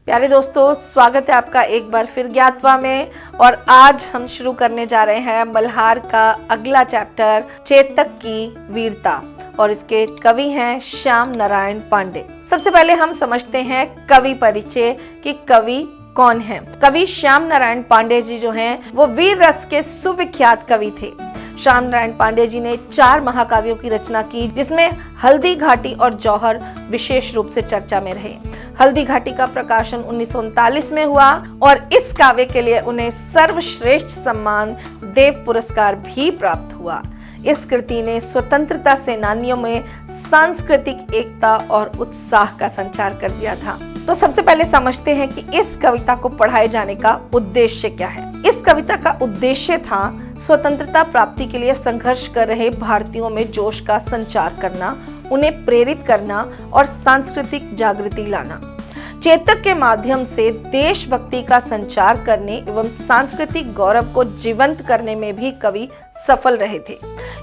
प्यारे दोस्तों, स्वागत है आपका एक बार फिर ज्ञातवा में। और आज हम शुरू करने जा रहे हैं मल्हार का अगला चैप्टर, चेतक की वीरता। और इसके कवि हैं श्याम नारायण पांडे। सबसे पहले हम समझते हैं कवि परिचय कि कवि कौन है। कवि श्याम नारायण पांडे जी जो हैं वो वीर रस के सुविख्यात कवि थे। श्याम नारायण पांडे जी ने 4 महाकाव्यों की रचना की, जिसमें हल्दी घाटी और जौहर विशेष रूप से चर्चा में रहे। हल्दी घाटी का प्रकाशन 1939 में हुआ और इस काव्य के लिए उन्हें सर्वश्रेष्ठ सम्मान देव पुरस्कार भी प्राप्त हुआ। इस कृति ने स्वतंत्रता सेनानियों में सांस्कृतिक एकता और उत्साह का संचार कर दिया था। तो सबसे पहले समझते हैं कि इस कविता को पढ़ाए जाने का उद्देश्य क्या है। इस कविता का उद्देश्य था स्वतंत्रता प्राप्ति के लिए संघर्ष कर रहे भारतीयों में जोश का संचार करना, उन्हें प्रेरित करना और सांस्कृतिक जागृति लाना। चेतक के माध्यम से देशभक्ति का संचार करने एवं सांस्कृतिक गौरव को जीवंत करने में भी कवि सफल रहे थे।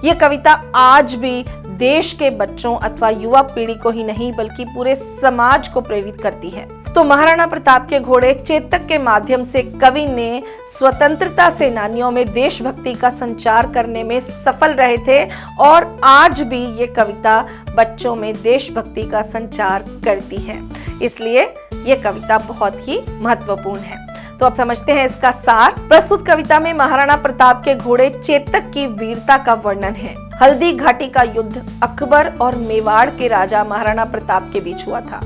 ये कविता आज भी देश के बच्चों अथवा युवा पीढ़ी को ही नहीं बल्कि पूरे समाज को प्रेरित करती है। तो महाराणा प्रताप के घोड़े चेतक के माध्यम से कवि ने स्वतंत्रता सेनानियों में देशभक्ति का संचार करने में सफल रहे थे और आज भी ये कविता बच्चों में देशभक्ति का संचार करती है। इसलिए ये कविता बहुत ही महत्वपूर्ण है। तो अब समझते हैं इसका सार। प्रस्तुत कविता में महाराणा प्रताप के घोड़े चेतक की वीरता का वर्णन है। हल्दी घाटी का युद्ध अकबर और मेवाड़ के राजा महाराणा प्रताप के बीच हुआ था।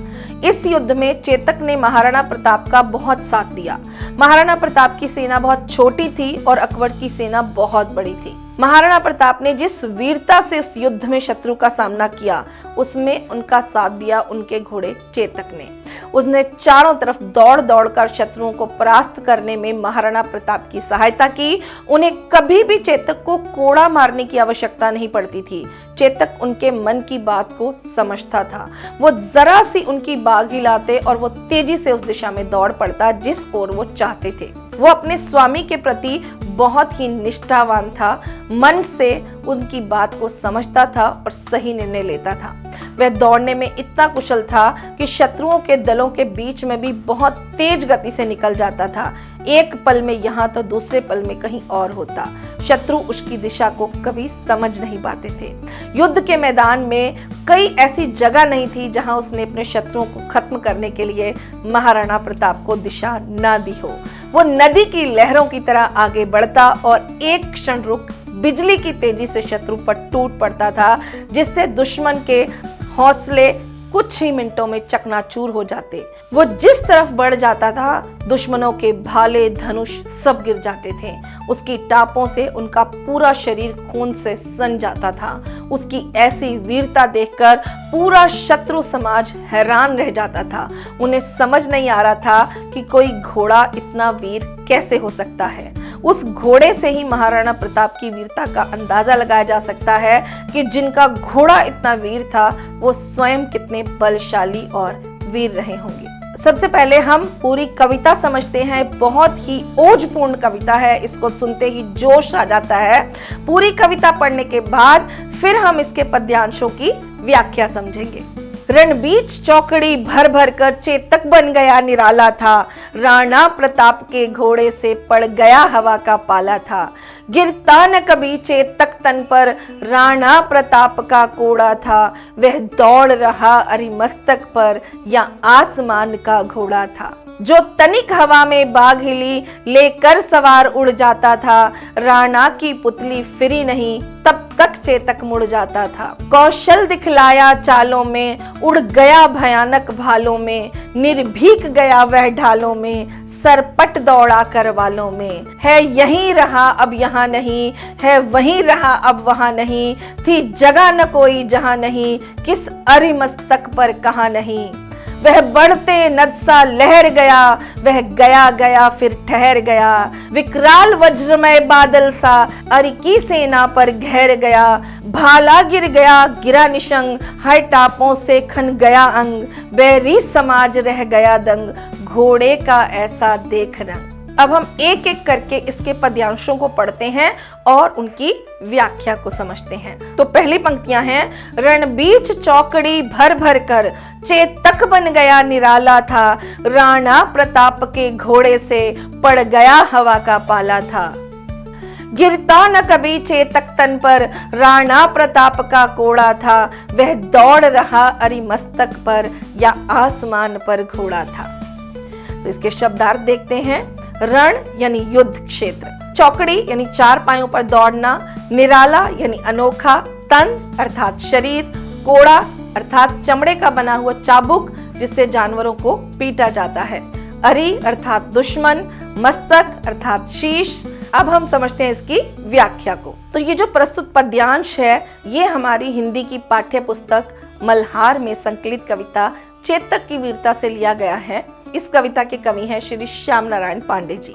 इस युद्ध में चेतक ने महाराणा प्रताप का बहुत साथ दिया। महाराणा प्रताप की सेना बहुत छोटी थी और अकबर की सेना बहुत बड़ी थी। महाराणा प्रताप ने जिस वीरता से उस युद्ध में शत्रु का सामना किया, उसमें उनका साथ दिया उनके घोड़े चेतक ने। उसने चारों तरफ दौड़ दौड़ कर शत्रुओं को परास्त करने में महाराणा प्रताप की सहायता की। उन्हें कभी भी चेतक को कोड़ा मारने की आवश्यकता नहीं पड़ती थी। चेतक उनके मन की बात को समझता था। वो जरा सी उनकी बाग हिलाते और वो तेजी से उस दिशा में दौड़ पड़ता जिस ओर वो चाहते थे। वो अपने स्वामी के प्रति बहुत ही निष्ठावान था। मन से उनकी बात को समझता था और सही निर्णय लेता था। वह दौड़ने में इतना कुशल था कि शत्रुओं के दलों के बीच में भी बहुत तेज गति से निकल जाता था। एक पल में यहाँ तो दूसरे पल में कहीं और होता। शत्रु उसकी दिशा को कभी समझ नहीं पाते थे। युद्ध के मैदान में कई ऐसी जगह नहीं थी जहां उसने अपने शत्रुओं को खत्म करने के लिए महाराणा प्रताप को दिशा न दी हो। वो नदी की लहरों की तरह आगे बढ़ता और एक क्षण रुक बिजली की तेजी से शत्रु पर टूट पड़ता था, जिससे दुश्मन के हौसले कुछ ही मिनटों में चकनाचूर हो जाते। वो जिस तरफ बढ़ जाता था, दुश्मनों के भाले धनुष सब गिर जाते थे। उसकी टापों से उनका पूरा शरीर खून से सन जाता था। उसकी ऐसी वीरता देखकर पूरा शत्रु समाज हैरान रह जाता था। उन्हें समझ नहीं आ रहा था कि कोई घोड़ा इतना वीर कैसे हो सकता है। उस घोड़े से ही महाराणा प्रताप की वीरता का अंदाजा लगाया जा सकता है कि जिनका घोड़ा इतना वीर था वो स्वयं कितने बलशाली और वीर रहे होंगे। सबसे पहले हम पूरी कविता समझते हैं। बहुत ही ओजपूर्ण कविता है, इसको सुनते ही जोश आ जाता है। पूरी कविता पढ़ने के बाद फिर हम इसके पद्यांशों की व्याख्या समझेंगे। रणबीच चौकड़ी भर भर कर चेतक बन गया निराला था। राणा प्रताप के घोड़े से पड़ गया हवा का पाला था। गिरता न कभी चेतक तन पर राणा प्रताप का कोड़ा था। वह दौड़ रहा अरिमस्तक पर या आसमान का घोड़ा था। जो तनिक हवा में बाग हिली लेकर सवार उड़ जाता था। राणा की पुतली फिरी नहीं तब तक चेतक मुड़ जाता था। कौशल दिखलाया चालों में उड़ गया भयानक भालों में। निर्भीक गया वह ढालों में सरपट दौड़ा कर वालों में। है यहीं रहा अब यहाँ नहीं, है वहीं रहा अब वहाँ नहीं। थी जगह न कोई जहाँ नहीं, किस अरिमस्तक पर कहाँ नहीं। वह बढ़ते नद सा लहर गया, वह गया गया फिर ठहर गया। विकराल वज्रमय बादल सा अरि की सेना पर घेर गया। भाला गिर गया गिरा निशंग, हाय टापों से खन गया अंग। बैरी समाज रह गया दंग, घोड़े का ऐसा देख रंग। अब हम एक एक करके इसके पद्यांशों को पढ़ते हैं और उनकी व्याख्या को समझते हैं। तो पहली पंक्तियां हैं, रणबीच चौकड़ी भर भर कर चेतक बन गया निराला था, राणा प्रताप के घोड़े से पड़ गया हवा का पाला था। गिरता न कभी चेतक तन पर, राणा प्रताप का कोड़ा था, वह दौड़ रहा अरिमस्तक पर या आसमान पर घोड़ा था। तो इसके शब्दार्थ देखते हैं। रण यानी युद्ध क्षेत्र, चौकड़ी यानी चार पायों पर दौड़ना, निराला यानी अनोखा, तन अर्थात शरीर, कोड़ा अर्थात चमड़े का बना हुआ चाबुक जिससे जानवरों को पीटा जाता है, अरि अर्थात दुश्मन, मस्तक अर्थात शीश। अब हम समझते हैं इसकी व्याख्या को। तो ये जो प्रस्तुत पद्यांश है ये हमारी हिंदी की पाठ्य पुस्तक मल्हार में संकलित कविता चेतक की वीरता से लिया गया है। इस कविता के कवि हैं श्री श्याम नारायण पांडे जी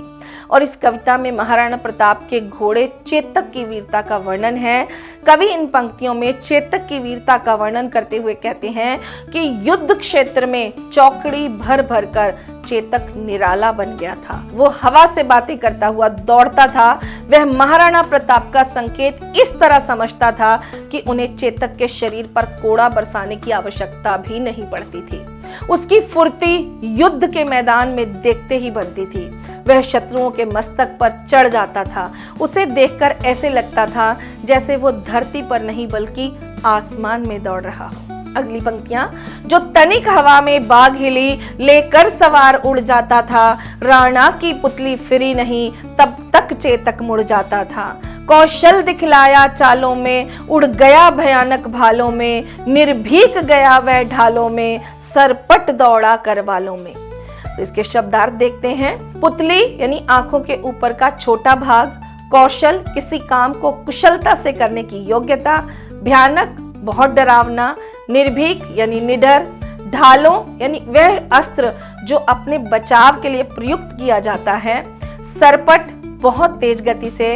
और इस कविता में महाराणा प्रताप के घोड़े चेतक की वीरता का वर्णन है। कवि इन पंक्तियों में चेतक की वीरता का वर्णन करते हुए कहते हैं कि युद्ध क्षेत्र में चौकड़ी भर भर कर चेतक निराला बन गया था, वो हवा से बातें करता हुआ दौड़ता था। वह महाराणा प्रताप का संकेत इस तरह समझता था कि उन्हें चेतक के शरीर पर कोड़ा बरसाने की आवश्यकता भी नहीं पड़ती थी। उसकी फुर्ती युद्ध के मैदान में देखते ही बनती थी। वह शत्रुओं के मस्तक पर चढ़ जाता था। उसे देखकर ऐसे लगता था जैसे वो धरती पर नहीं बल्कि आसमान में दौड़ रहा हो। अगली पंक्तियां, जो तनिक हवा में बाग हिली लेकर सवार उड़ जाता था, राणा की पुतली फिरी नहीं तब तक चेतक मुड़ जाता था। कौशल दिखलाया चालों में, उड़ गया भयानक भालों में, निर्भीक गया वह ढालों में, सरपट दौड़ा करवालों में। तो इसके शब्दार्थ देखते हैं। पुतली यानी आंखों के ऊपर का छोटा भाग, कौशल किसी काम को कुशलता से करने की योग्यता, भयानक बहुत डरावना, निर्भीक यानी निडर, ढालों यानी वह अस्त्र जो अपने बचाव के लिए प्रयुक्त किया जाता है, सरपट बहुत तेज गति से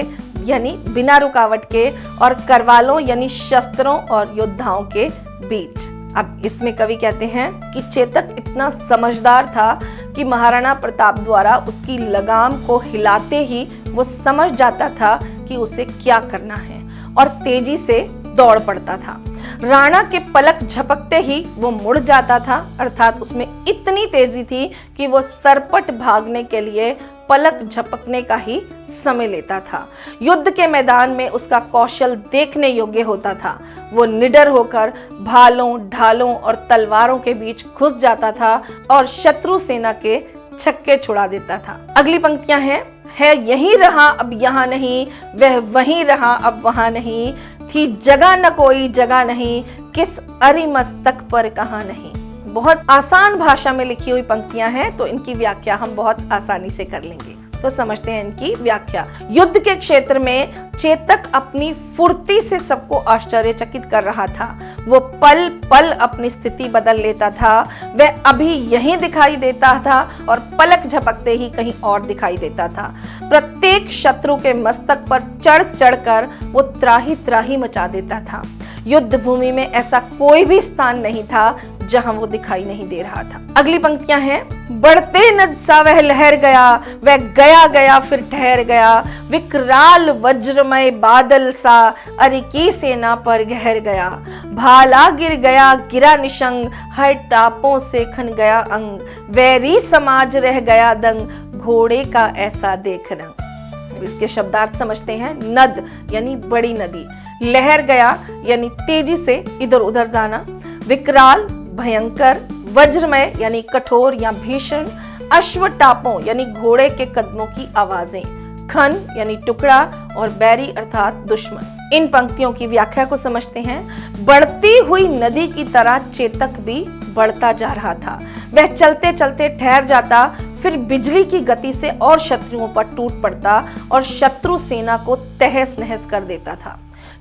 यानी बिना रुकावट के, और करवालों यानी शस्त्रों और योद्धाओं के बीच। अब इसमें कवि कहते हैं कि चेतक इतना समझदार था कि महाराणा प्रताप द्वारा उसकी लगाम को हिलाते ही वो समझ जाता था कि उसे क्या करना है और तेजी से दौड़ पड़ता था। राणा के पलक झपकते ही वो मुड़ जाता था, अर्थात उसमें इतनी तेजी थी कि वो सरपट भागने के लिए पलक झपकने का ही समय लेता था। युद्ध के मैदान में उसका कौशल देखने योग्य होता था। वो निडर होकर भालों, ढालों और तलवारों के बीच घुस जाता था और शत्रु सेना के छक्के छुड़ा देता था। अगली पंक्तियां हैं, है यहीं रहा अब यहाँ नहीं, वह वहीं रहा अब वहां नहीं, थी जगह न कोई जगह नहीं, किस अरिमस्तक पर कहां नहीं। बहुत आसान भाषा में लिखी हुई पंक्तियां हैं तो इनकी व्याख्या हम बहुत आसानी से कर लेंगे। तो समझते हैं इनकी व्याख्या। युद्ध के क्षेत्र में चेतक अपनी फुर्ती से सबको आश्चर्यचकित कर रहा था। वो पल पल अपनी स्थिति बदल लेता था। वह अभी यहीं दिखाई देता था और पलक झपकते ही कहीं और दिखाई देता था। प्रत्येक शत्रु के मस्तक पर चढ़ चढ़कर वो त्राही त्राही मचा देता था। युद्ध भूमि में ऐसा कोई भी स्थान नहीं था जहां वो दिखाई नहीं दे रहा था। अगली पंक्तियां हैं, बढ़ते नद सा वह लहर गया, वह गया गया फिर ठहर गया, विकराल वज्रमय बादल सा अरि की सेना पर गहर गया, भाला गिर गया गिरा निशंग, हर टापों से खन गया अंग, वैरी समाज रह गया दंग, घोड़े का ऐसा देख रंग। इसके शब्दार्थ समझते हैं। नद यानी बड़ी नदी, लहर गया यानी तेजी से इधर उधर जाना, विकराल भयंकर, वज्रमय यानी कठोर या भीषण, अश्वटापों यानी घोड़े के कदमों की आवाजें, खन यानी टुकड़ा और बैरी अर्थात दुश्मन। इन पंक्तियों की व्याख्या को समझते हैं। बढ़ती हुई नदी की तरह चेतक भी बढ़ता जा रहा था। वह चलते चलते ठहर जाता, फिर बिजली की गति से और शत्रुओं पर टूट पड़ता और शत्रु सेना को तहस नहस कर देता था।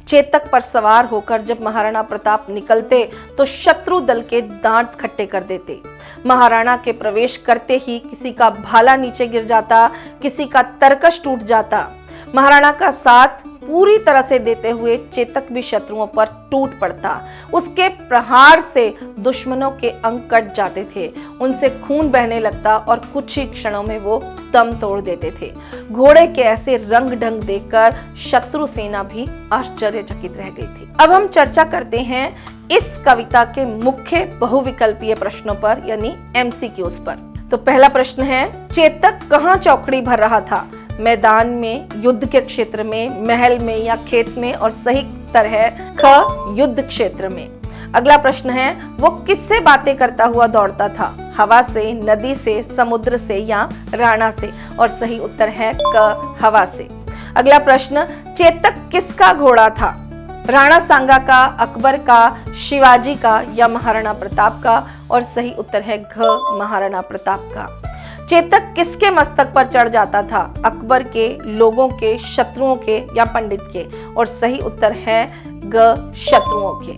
चेतक पर सवार होकर जब महाराणा प्रताप निकलते तो शत्रु दल के दांत खट्टे कर देते। महाराणा के प्रवेश करते ही किसी का भाला नीचे गिर जाता, किसी का तरकश टूट जाता। महाराणा का साथ पूरी तरह से देते हुए चेतक भी शत्रुओं पर टूट पड़ता। उसके प्रहार से दुश्मनों के अंग कट जाते थे, उनसे खून बहने लगता और कुछ ही क्षणों में वो दम तोड़ देते थे। घोड़े के ऐसे रंग ढंग देखकर शत्रु सेना भी आश्चर्यचकित रह गई थी। अब हम चर्चा करते हैं इस कविता के मुख्य बहुविकल्पीय प्रश्नों पर, यानी एमसीक्यूज पर। तो पहला प्रश्न है, चेतक कहाँ चौकड़ी भर रहा था? मैदान में, युद्ध के क्षेत्र में, महल में या खेत में? और सही उत्तर है ख, युद्ध क्षेत्र में। अगला प्रश्न है, वो किससे बातें करता हुआ दौड़ता था? हवा से, नदी से, समुद्र से या राणा से? और सही उत्तर है क, हवा से। अगला प्रश्न, चेतक किसका घोड़ा था? राणा सांगा का, अकबर का, शिवाजी का या महाराणा प्रताप का? और सही उत्तर है घ, महाराणा प्रताप का। चेतक किसके मस्तक पर चढ़ जाता था? अकबर के, लोगों के, शत्रुओं के या पंडित के? और सही उत्तर है ग, शत्रुओं के।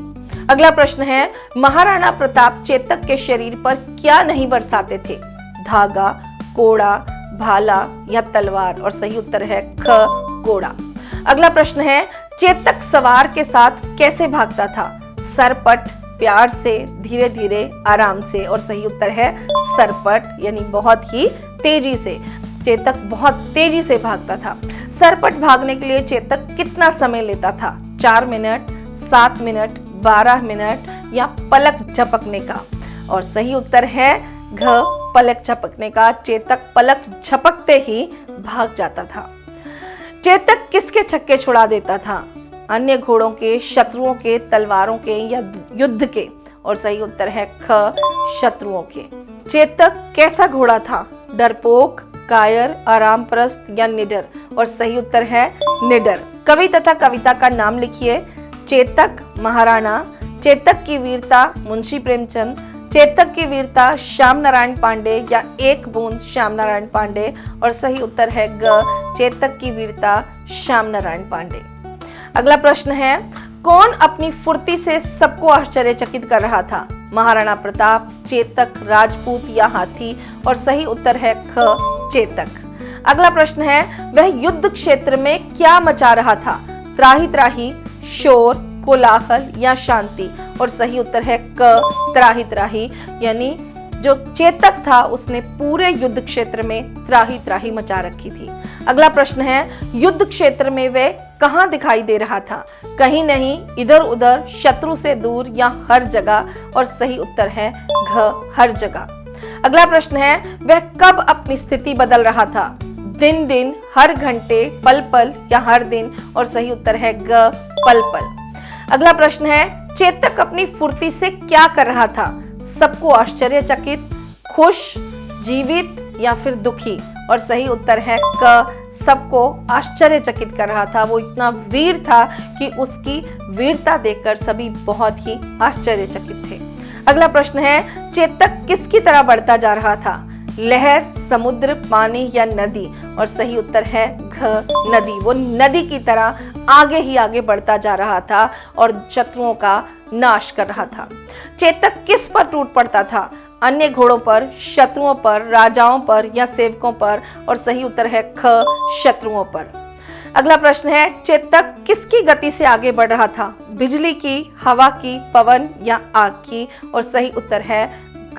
अगला प्रश्न है, महाराणा प्रताप चेतक के शरीर पर क्या नहीं बरसाते थे? धागा, कोड़ा, भाला या तलवार? और सही उत्तर है ख, कोड़ा। अगला प्रश्न है, चेतक सवार के साथ कैसे भागता था? सरपट, प्यार से, धीरे धीरे, आराम से? और सही उत्तर है सरपट, यानी बहुत ही तेजी से। चेतक बहुत तेजी से भागता था। सरपट भागने के लिए चेतक कितना समय लेता था? 4 मिनट, 7 मिनट, 12 मिनट या पलक झपकने का? और सही उत्तर है घ, पलक झपकने का। चेतक पलक झपकते ही भाग जाता था। चेतक किसके छक्के छुड़ा देता था? अन्य घोड़ों के, शत्रुओं के, तलवारों के या युद्ध के? और सही उत्तर है ख, शत्रुओं के। चेतक कैसा घोड़ा था? डरपोक, कायर, आरामप्रस्त या निडर? और सही उत्तर है निडर। कवि तथा कविता का नाम लिखिए। चेतक, महाराणा। चेतक की वीरता, मुंशी प्रेमचंद। चेतक की वीरता, श्याम नारायण पांडे या एक बूंद, श्याम नारायण पांडे? और सही उत्तर है ग, चेतक की वीरता, श्याम नारायण पांडे। अगला प्रश्न है, कौन अपनी फुर्ती से सबको आश्चर्यचकित कर रहा था? महाराणा प्रताप, चेतक, राजपूत या हाथी? और सही उत्तर है ख, चेतक। अगला प्रश्न है, वह युद्ध क्षेत्र में क्या मचा रहा था? त्राही त्राही, शोर, कोलाहल या शांति? और सही उत्तर है क, त्राही त्राही, यानी जो चेतक था उसने पूरे युद्ध क्षेत्र में त्राही त्राही मचा रखी थी। अगला प्रश्न है, युद्ध क्षेत्र में वे कहाँ दिखाई दे रहा था? कहीं नहीं, इधर उधर, शत्रु से दूर या हर जगह? और सही उत्तर है घ, हर जगह। अगला प्रश्न है, वह कब अपनी स्थिति बदल रहा था? दिन दिन, हर घंटे, पल पल या हर दिन? और सही उत्तर है ग, पल पल। अगला प्रश्न है, चेतक अपनी फुर्ती से क्या कर रहा था? सबको आश्चर्यचकित, खुश, जीवित या फिर दुखी? और सही उत्तर है क, सबको आश्चर्यचकित कर रहा था। वो इतना वीर था कि उसकी वीरता देखकर सभी बहुत ही आश्चर्यचकित थे। अगला प्रश्न है, चेतक किसकी तरह बढ़ता जा रहा था? लहर, समुद्र, पानी या नदी? और सही उत्तर है घ, नदी। वो नदी की तरह आगे ही आगे बढ़ता जा रहा था और शत्रुओं का नाश कर रहा था। चेतक किस पर टूट पड़ता था? अन्य घोड़ों पर, शत्रुओं पर, राजाओं पर या सेवकों पर? और सही उत्तर है ख, शत्रुओं पर। अगला प्रश्न है, चेतक किसकी गति से आगे बढ़ रहा था? बिजली की, हवा की, पवन या आग की? और सही उत्तर है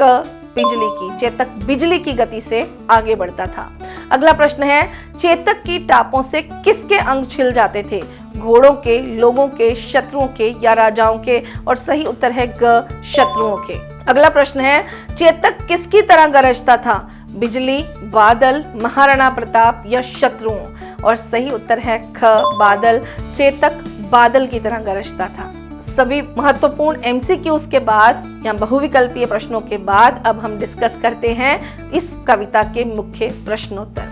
क, बिजली की। चेतक बिजली की गति से आगे बढ़ता था। अगला प्रश्न है, चेतक की टापों से किसके अंग छिल जाते थे? घोड़ों के, लोगों के, शत्रुओं के या राजाओं के? और सही उत्तर है ग, शत्रुओं के। अगला प्रश्न है, चेतक किसकी तरह गरजता था? बिजली, बादल, महाराणा प्रताप या शत्रुओं? और सही उत्तर है ख, बादल। चेतक बादल की तरह गरजता था। सभी महत्वपूर्ण एमसीक्यूज के बाद या बहुविकल्पीय प्रश्नों के बाद अब हम डिस्कस करते हैं इस कविता के मुख्य प्रश्नोत्तर।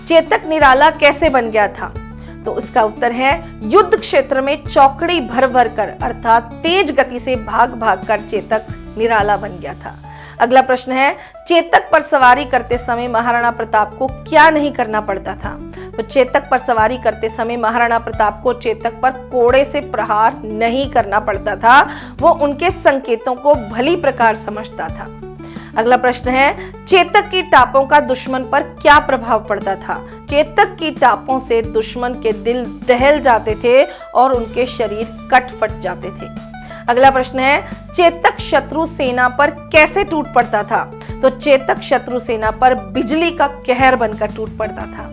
चेतक निराला कैसे बन गया था? तो इसका उत्तर है, युद्ध क्षेत्र में चौकड़ी भर भर कर अर्थात तेज गति से भाग भाग कर चेतक निराला बन गया था। अगला प्रश्न है, चेतक पर सवारी करते समय महाराणा प्रताप को क्या नहीं करना पड़ता था? तो चेतक पर सवारी करते समय महाराणा प्रताप को चेतक पर कोड़े से प्रहार नहीं करना पड़ता था। वो उनके संकेतों को भली प्रकार समझता था। अगला प्रश्न है, चेतक की टापों का दुश्मन पर क्या प्रभाव पड़ता था? चेतक की टापों से दुश्मन के दिल दहल जाते थे और उनके शरीर कट फट जाते थे। अगला प्रश्न है, चेतक शत्रु सेना पर कैसे टूट पड़ता था? तो चेतक शत्रु सेना पर बिजली का कहर बनकर टूट पड़ता था।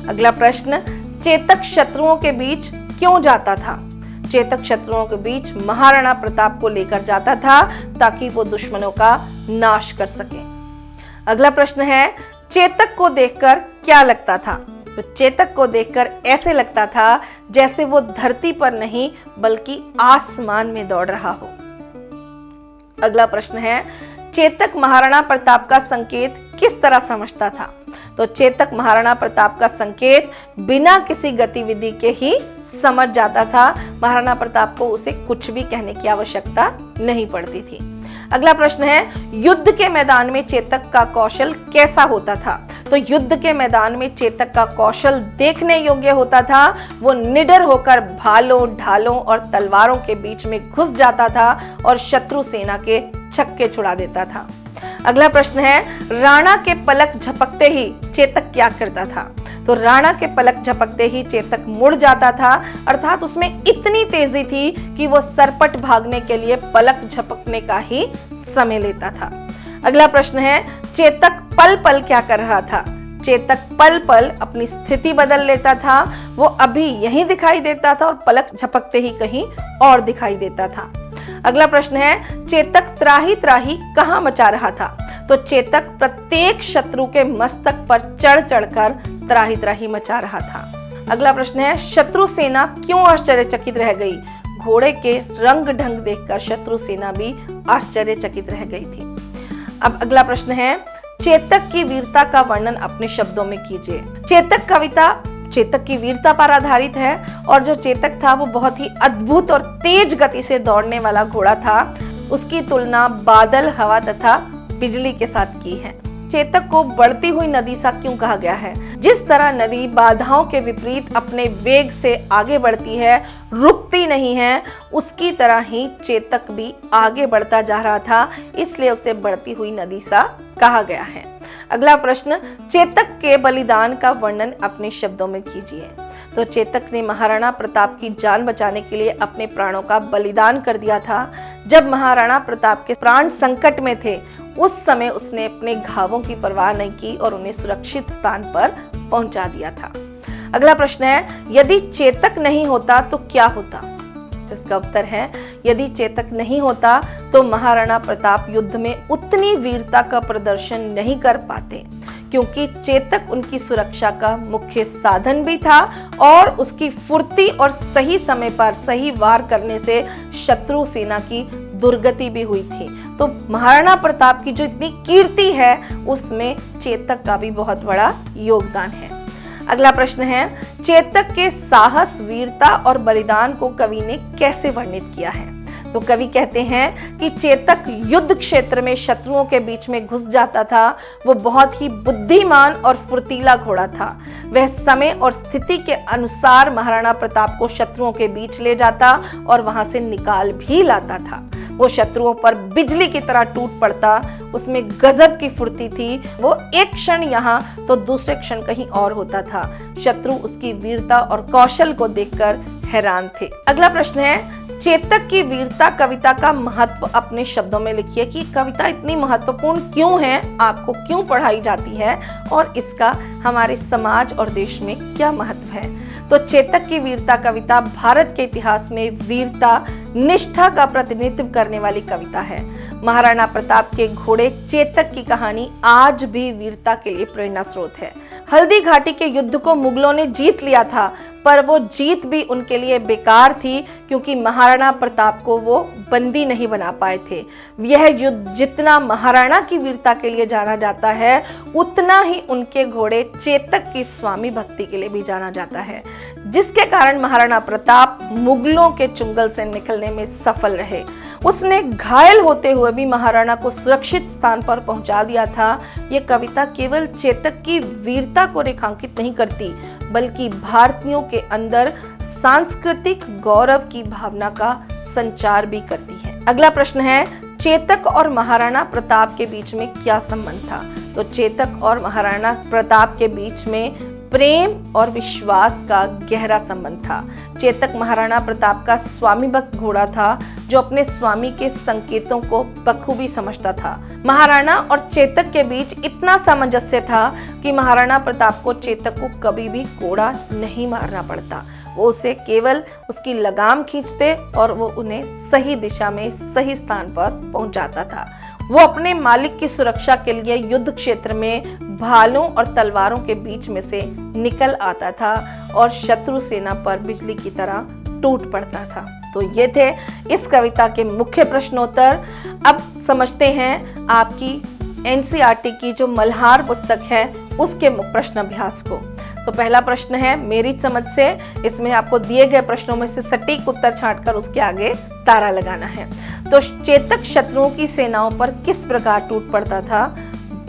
अगला प्रश्न, चेतक शत्रुओं के बीच क्यों जाता था? चेतक शत्रुओं के बीच महाराणा प्रताप को लेकर जाता था ताकि वो दुश्मनों का नाश कर सके। अगला प्रश्न है, चेतक को देखकर क्या लगता था? तो चेतक को देखकर ऐसे लगता था जैसे वो धरती पर नहीं बल्कि आसमान में दौड़ रहा हो। अगला प्रश्न है, चेतक महाराणा प्रताप का संकेत किस तरह समझता था? तो चेतक महाराणा प्रताप का संकेत बिना किसी गतिविधि के ही समझ जाता था। महाराणा प्रताप को उसे कुछ भी कहने की आवश्यकता नहीं पड़ती थी। अगला प्रश्न है, युद्ध के मैदान में चेतक का कौशल कैसा होता था? तो युद्ध के मैदान में चेतक का कौशल देखने योग्य होता था। वो निडर होकर भालों, ढालों और तलवारों के बीच में घुस जाता था और शत्रु सेना के छक्के छुड़ा देता था। अगला प्रश्न है, राणा के पलक झपकते ही चेतक क्या करता था? तो राणा के पलक झपकते ही चेतक मुड़ जाता था, अर्थात उसमें इतनी तेजी थी कि वो सरपट भागने के लिए पलक झपकने का ही समय लेता था। अगला प्रश्न है, चेतक पल पल क्या कर रहा था? चेतक पल पल अपनी स्थिति बदल लेता था। वो अभी यहीं दिखाई देता था और पलक झपकते ही कहीं और दिखाई देता था। अगला प्रश्न है, चेतक त्राही त्राही कहां मचा रहा था? तो चेतक प्रत्येक शत्रु के मस्तक पर चढ़ चढ़कर त्राही त्राही मचा रहा था। अगला प्रश्न है, शत्रु सेना क्यों आश्चर्यचकित रह गई? घोड़े के रंग ढंग देखकर शत्रु सेना भी आश्चर्यचकित रह गई थी। अब अगला प्रश्न है, चेतक की वीरता का वर्णन अपने शब्दों में कीजिए। चेतक कविता चेतक की वीरता पर आधारित है और जो चेतक था वो बहुत ही अद्भुत और तेज गति से दौड़ने वाला घोड़ा था। उसकी तुलना बादल, हवा तथा बिजली के साथ की है। चेतक को बढ़ती हुई नदी सा क्यों कहा गया है? जिस तरह नदी बाधाओं के विपरीत अपने वेग से आगे बढ़ती है, रुकती नहीं है, उसकी तरह ही चेतक भी आगे बढ़ता जा रहा था, इसलिए उसे बढ़ती हुई नदी सा कहा गया है। अगला प्रश्न, चेतक के बलिदान का वर्णन अपने शब्दों में कीजिए। तो चेतक ने महाराणा प्रताप की जान बचाने के लिए अपने प्राणों का बलिदान कर दिया था। जब महाराणा प्रताप के प्राण संकट में थे, उस समय उसने अपने घावों की परवाह नहीं की और उन्हें सुरक्षित स्थान पर पहुंचा दिया था। अगला प्रश्न है, यदि चेतक नहीं होता तो क्या होता? इसका उत्तर है, यदि चेतक नहीं होता तो महाराणा प्रताप युद्ध में उतनी वीरता का प्रदर्शन नहीं कर पाते, क्योंकि चेतक उनकी सुरक्षा का मुख्य साधन भी था और उसकी फुर्ती और सही समय पर सही वार करने से शत्रु सेना की दुर्गति भी हुई थी। तो महाराणा प्रताप की जो इतनी कीर्ति है उसमें चेतक का भी बहुत बड़ा योगदान है। अगला प्रश्न है, चेतक के साहस, वीरता और बलिदान को कवि ने कैसे वर्णित किया है? तो कवि कहते हैं कि चेतक युद्ध क्षेत्र में शत्रुओं के बीच में घुस जाता था। वो बहुत ही बुद्धिमान और फुर्तीला घोड़ा था। वह समय और स्थिति के अनुसार महाराणा प्रताप को शत्रुओं के बीच ले जाता और वहां से निकाल भी लाता था। वो शत्रुओं पर बिजली की तरह टूट पड़ता। उसमें गजब की फुर्ती थी। वो एक क्षण यहाँ तो दूसरे क्षण कहीं और होता था। शत्रु उसकी वीरता और कौशल को देखकर हैरान थे। अगला प्रश्न है, चेतक की वीरता कविता का महत्व अपने शब्दों में लिखिए कि कविता इतनी महत्वपूर्ण क्यों है, आपको क्यों पढ़ाई जाती है और इसका हमारे समाज और देश में क्या महत्व है। तो चेतक की वीरता कविता भारत के इतिहास में वीरता, निष्ठा का प्रतिनिधित्व करने वाली कविता है। महाराणा प्रताप के घोड़े चेतक की कहानी आज भी वीरता के लिए प्रेरणा स्रोत है। हल्दी घाटी के युद्ध को मुगलों ने जीत लिया था, पर वो जीत भी उनके लिए बेकार थी, क्योंकि महाराणा प्रताप को वो बंदी नहीं बना पाए थे। यह युद्ध जितना महाराणा की वीरता के लिए जाना जाता है, उतना ही उनके घोड़े चेतक की स्वामी भक्ति के लिए भी जाना जाता है, जिसके कारण महाराणा प्रताप मुगलों के चुंगल से निकलने में सफल रहे। उसने घायल होते हुए भी महाराणा को सुरक्षित स्थान पर पहुंचा दिया था। यह कविता केवल चेतक की वीरता को रेखांकित नहीं करती, बल्कि भारतीयों के अंदर सांस्कृतिक गौरव की भावना का संचार भी करती है। अगला प्रश्न है, चेतक और महाराणा प्रताप के बीच में क्या संबंध था? तो चेतक और महाराणा प्रताप के बीच में प्रेम और विश्वास का गहरा संबंध था। चेतक महाराणा प्रताप का स्वामी भक्त घोड़ा था, जो अपने स्वामी के संकेतों को बखूबी समझता था। महाराणा और चेतक के बीच इतना सामंजस्य था कि महाराणा प्रताप को चेतक को कभी भी घोड़ा नहीं मारना पड़ता। वो उसे केवल उसकी लगाम खींचते और वो उन्हें सही दिशा में सही स्थान पर पहुंचाता था। वो अपने मालिक की सुरक्षा के लिए युद्ध क्षेत्र में भालों और तलवारों के बीच में से निकल आता था और शत्रु सेना पर बिजली की तरह टूट पड़ता था। तो ये थे इस कविता के मुख्य प्रश्नोत्तर। अब समझते हैं आपकी एनसीईआरटी की जो मल्हार पुस्तक है उसके प्रश्न अभ्यास को। तो पहला प्रश्न है मेरी समझ से, इसमें आपको दिए गए प्रश्नों में से सटीक उत्तर छांटकर उसके आगे तारा लगाना है। तो चेतक शत्रुओं की सेनाओं पर किस प्रकार टूट पड़ता था?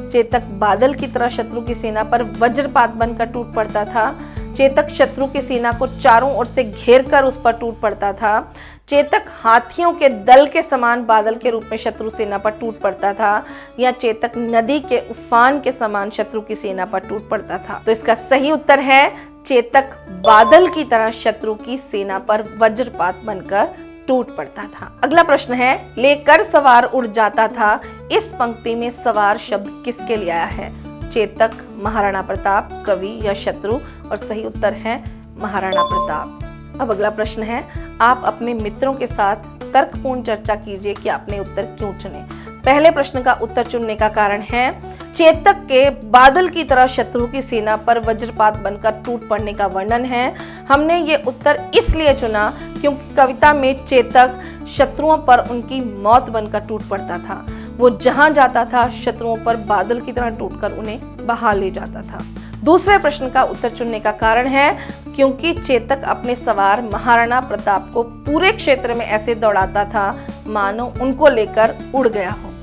चेतक बादल की तरह शत्रु की सेना पर वज्रपात बनकर टूट पड़ता था। चेतक शत्रु की सेना को चारों ओर से घेरकर उस पर टूट पड़ता था। चेतक हाथियों के दल के समान बादल के रूप में शत्रु सेना पर टूट पड़ता था, या चेतक नदी के उफान के समान शत्रु की सेना पर टूट पड़ता था? तो इसका सही उत्तर है चेतक बादल की तरह शत्रु की सेना पर वज्रपात बनकर टूट पड़ता था। अगला प्रश्न है लेकर सवार उड़ जाता था, इस पंक्ति में सवार शब्द किसके लिए आया है? चेतक, महाराणा प्रताप, कवि या शत्रु? और सही उत्तर है महाराणा प्रताप। अब अगला प्रश्न है आप अपने मित्रों के साथ तर्कपूर्ण चर्चा कीजिए कि आपने उत्तर क्यों चुने। पहले प्रश्न का उत्तर चुनने का कारण है चेतक के बादल की तरह शत्रु की सेना पर वज्रपात बनकर टूट पड़ने का वर्णन है। हमने ये उत्तर इसलिए चुना क्योंकि कविता में चेतक शत्रुओं पर उनकी मौत बनकर टूट पड़ता था। वो जहां जाता था शत्रुओं पर बादल की तरह टूटकर उन्हें बहा ले जाता था। दूसरे प्रश्न का उत्तर चुनने का कारण है क्योंकि चेतक अपने सवार महाराणा प्रताप को पूरे क्षेत्र में ऐसे दौड़ाता था मानो उनको लेकर उड़ गया हो।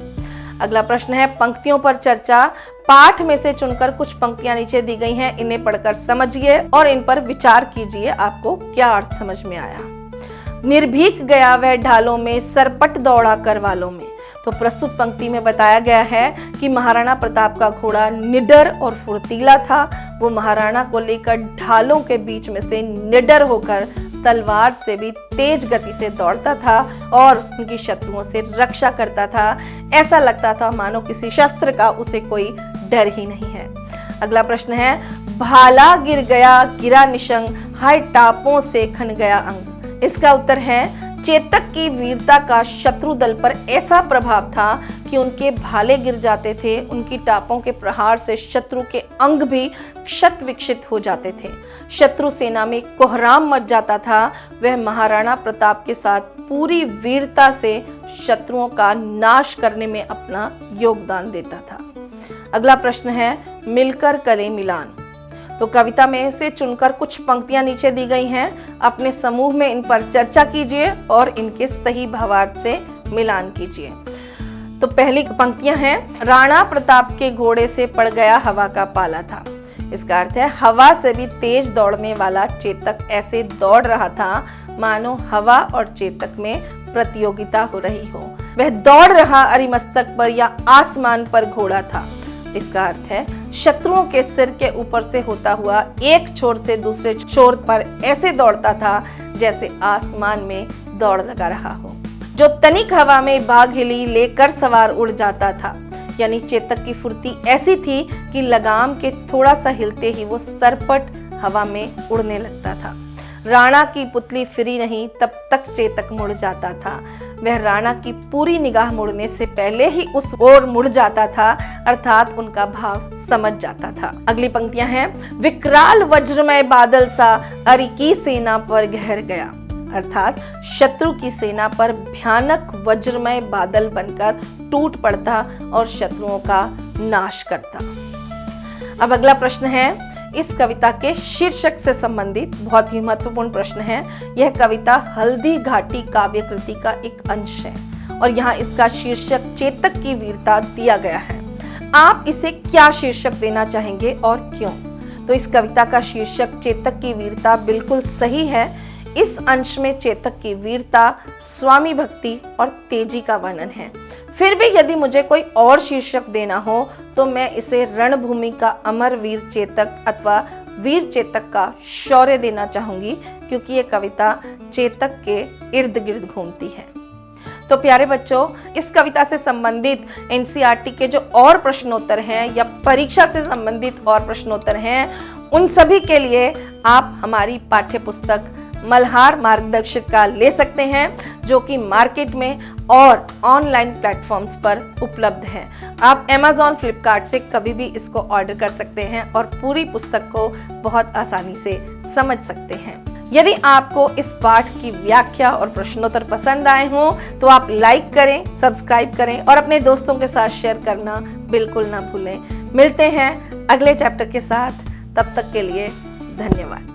अगला प्रश्न है पंक्तियों पर चर्चा। पाठ में से चुनकर कुछ पंक्तियां नीचे दी गई हैं, इन्हें पढ़कर समझिए और इन पर विचार कीजिए आपको क्या अर्थ समझ में आया। निर्भीक गया वह ढालों में, सरपट दौड़ा करवालों में। तो प्रस्तुत पंक्ति में बताया गया है कि महाराणा प्रताप का घोड़ा निडर और फुर्तीला था। वो महाराणा को लेकर ढालों के बीच में से निडर होकर तलवार से भी तेज गति से दौड़ता था और उनकी शत्रुओं से रक्षा करता था। ऐसा लगता था मानो किसी शस्त्र का उसे कोई डर ही नहीं है। अगला प्रश्न है भाला गिर गया गिरा निशंग, हाय टापों से खन गया अंग। इसका उत्तर है चेतक की वीरता का शत्रु दल पर ऐसा प्रभाव था कि उनके भाले गिर जाते थे, उनकी टापों के प्रहार से शत्रु के अंग भी क्षत विक्षित हो जाते थे। शत्रु सेना में कोहराम मच जाता था। वह महाराणा प्रताप के साथ पूरी वीरता से शत्रुओं का नाश करने में अपना योगदान देता था। अगला प्रश्न है मिलकर करें मिलान। तो कविता में से चुनकर कुछ पंक्तियां नीचे दी गई हैं, अपने समूह में इन पर चर्चा कीजिए और इनके सही भावार्थ से मिलान कीजिए। तो पहली पंक्तियां हैं राणा प्रताप के घोड़े से पड़ गया हवा का पाला था। इसका अर्थ है हवा से भी तेज दौड़ने वाला चेतक ऐसे दौड़ रहा था मानो हवा और चेतक में प्रतियोगिता हो रही हो। वह दौड़ रहा अरिमस्तक पर या आसमान पर घोड़ा था। इसका अर्थ है शत्रुओं के सिर के ऊपर से होता हुआ एक छोर से दूसरे छोर पर ऐसे दौड़ता था जैसे आसमान में दौड़ लगा रहा हो। जो तनिक हवा में बाघ हिली लेकर सवार उड़ जाता था। यानी चेतक की फुर्ती ऐसी थी कि लगाम के थोड़ा सा हिलते ही वो सरपट हवा में उड़ने लगता था। राणा की पुतली फिरी नहीं तब तक चेतक मुड़ जाता था। वह राणा की पूरी निगाह मुड़ने से पहले ही उस ओर मुड़ जाता था, अर्थात उनका भाव समझ जाता था। अगली पंक्तियां हैं विकराल वज्रमय बादल सा अरि की सेना पर घेर गया। अर्थात शत्रु की सेना पर भयानक वज्रमय बादल बनकर टूट पड़ता और शत्रुओं का नाश करता। अब अगला प्रश्न है इस कविता के शीर्षक से संबंधित बहुत ही महत्वपूर्ण प्रश्न है। यह कविता हल्दी घाटी काव्य कृति का एक अंश है और यहाँ इसका शीर्षक चेतक की वीरता दिया गया है। आप इसे क्या शीर्षक देना चाहेंगे और क्यों? तो इस कविता का शीर्षक चेतक की वीरता बिल्कुल सही है। इस अंश में चेतक की वीरता, स्वामी भक्ति और तेजी का वर्णन है। फिर भी यदि मुझे कोई और शीर्षक देना हो तो मैं इसे रणभूमि का अमर वीर चेतक अथवा वीर चेतक का शौर्य देना चाहूंगी, क्योंकि ये कविता चेतक के इर्द गिर्द घूमती है। तो प्यारे बच्चों, इस कविता से संबंधित एनसीईआरटी के जो और प्रश्नोत्तर हैं या परीक्षा से संबंधित और प्रश्नोत्तर हैं, उन सभी के लिए आप हमारी पाठ्य पुस्तक मल्हार मार्गदर्शिका ले सकते हैं, जो कि मार्केट में और ऑनलाइन प्लेटफॉर्म्स पर उपलब्ध है। आप Amazon, फ्लिपकार्ट से कभी भी इसको ऑर्डर कर सकते हैं और पूरी पुस्तक को बहुत आसानी से समझ सकते हैं। यदि आपको इस पाठ की व्याख्या और प्रश्नोत्तर पसंद आए हों तो आप लाइक करें, सब्सक्राइब करें और अपने दोस्तों के साथ शेयर करना बिल्कुल ना भूलें। मिलते हैं अगले चैप्टर के साथ, तब तक के लिए धन्यवाद।